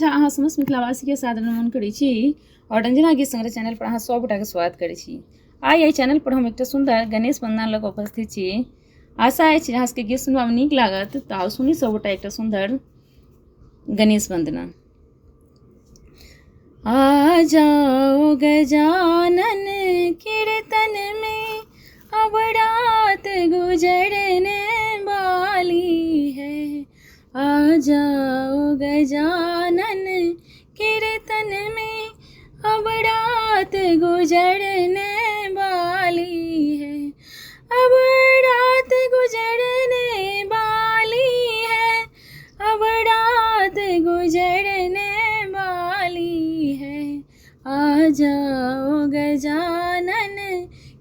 झा अहाँ समस्त मिथिलावासी के सादर नमन करै छी और रंजना गीत संग्रह चैनल पर अहाँ सब गोटा के स्वागत करै छी। आइ एहि चैनल पर हम एकटा सुंदर गणेश वंदना लऽ कऽ उपस्थित छी। आशा अछि अहाँ सबके गीत सुनबा में नीक लागत तऽ आउ सुनी सब गोटा एकटा सुंदर गणेश वंदना। आ जाओ गजानन कीर्तन में अब रात गुजरने वाली है। आ जाओ गजानन कीर्तन में अब रात गुजरने वाली है। अब रात गुजरने वाली है। अब रात गुजरने वाली है। आ जाओ गजानन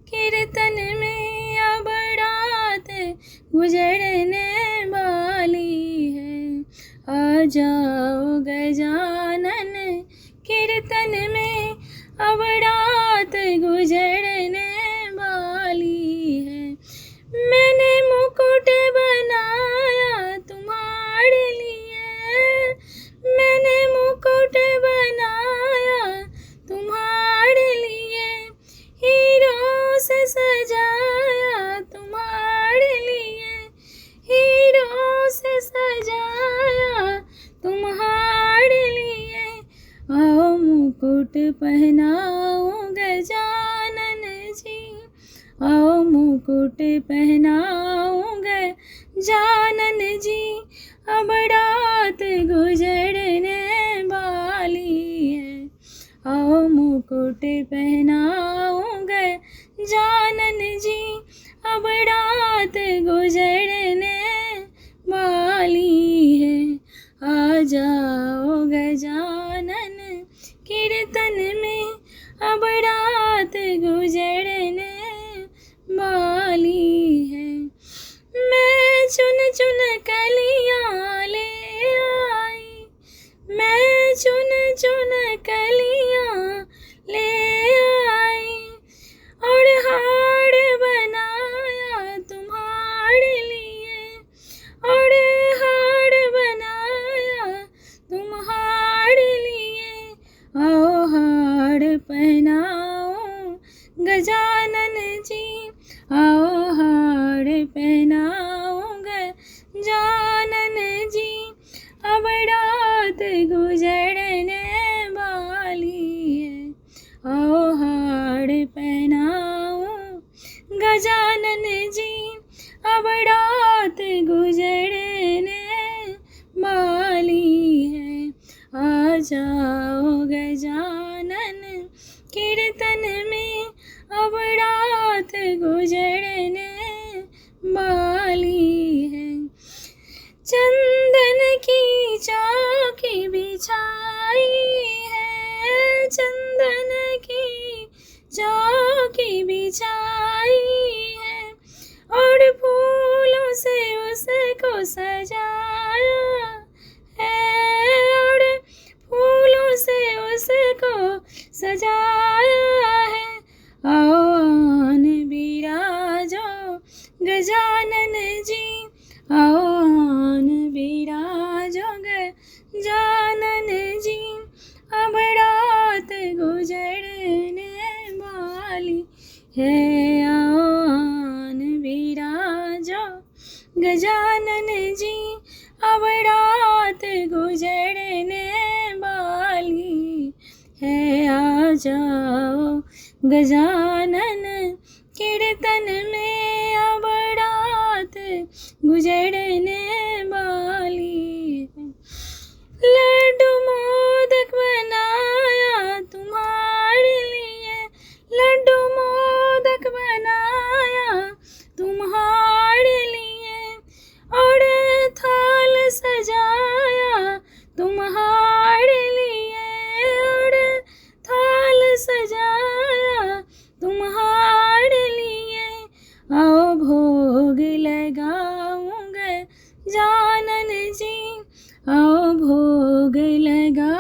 कीर्तन में अब रात गुजरने वाली है। आ जाओ गजानन कीर्तन में अब रात गुजरने वाली है। मैंने मुकुट बनाया तुम्हारे लिए। मैंने मुकुट बनाया तुम्हारे लिए। हीरों से सजाया तुम्हारे लिए। हीरों से सजाया तुम्हारे लिए। आओ मुकुट पहनाओ गजानन जी। आओ मुकुट पहनाओ गजानन जी। अब रात गुजरने वाली है। आओ मुकुट पहनाओ गजानन जी। अब रात गुजरने वाली है। आ जाओ गजानन कीर्तन में अब रात गुजरने वाली है। मैं चुन चुन कलियां ले आई। मैं चुन चुन कलियां ले आई और हार बनाया तुम्हारे लिए। और हार बनाया तुम्हारे लिए। आओ हार पहनाओ गजानन जी। आओ हार पहनाओ गजानन जी। अब रात गुजरने वाली है। आओ हार पहनाओ गजानन जी। अब रात गुजरने वाली है। आ जाओ गजानन कीर्तन में अब रात गुजरने वाली है। चंदन की चौकी बिछाई है। चंदन की चौकी बिछाई है और फूलों से उसको सजाया है। और फूलों से उसको सजाया है। आओ आन बिराजो गजानन जी। आओ आन बिराजो गजानन जी। अब रात गुजरने वाली है। आओ आन बिराजो गजानन जी। अब रात गुजरने वाली है। आ जाओ गजानन कीर्तन में अब रात गुजरने वाली है। लड्डू मोदक बनाया तुम्हारे लिए। लड्डू मोदक बनाया तुम्हारे लिए और थाल सजाया तुम्हारे लिए। और थाल सजाया तुम्हारे लिए। आओ भोग लगाऊं गजानन जी। आओ भोग लगा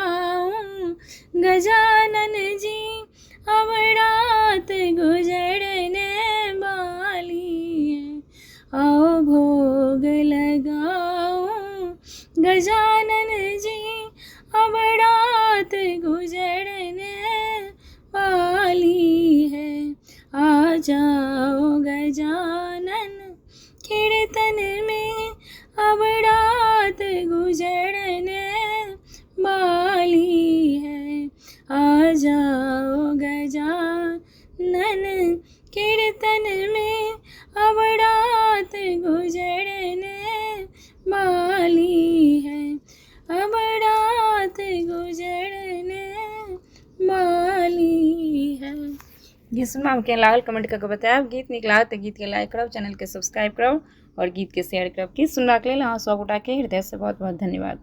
जाओ गजानन कीर्तन में अब रात गुजरने वाली है। आ जाओ गजानन कीर्तन में अब रात गुजरने वाली है, अब रात गुजरने वाली है। गीत सुनवा के लागल कमेंट करके बताएब। गीत निक लागत तो गीत के लाइक करब, चैनल के सब्सक्राइब करब और गीत के शेयर करब। गीत सुनवा के लिए हाँ सब गोटा के हृदय से बहुत बहुत धन्यवाद।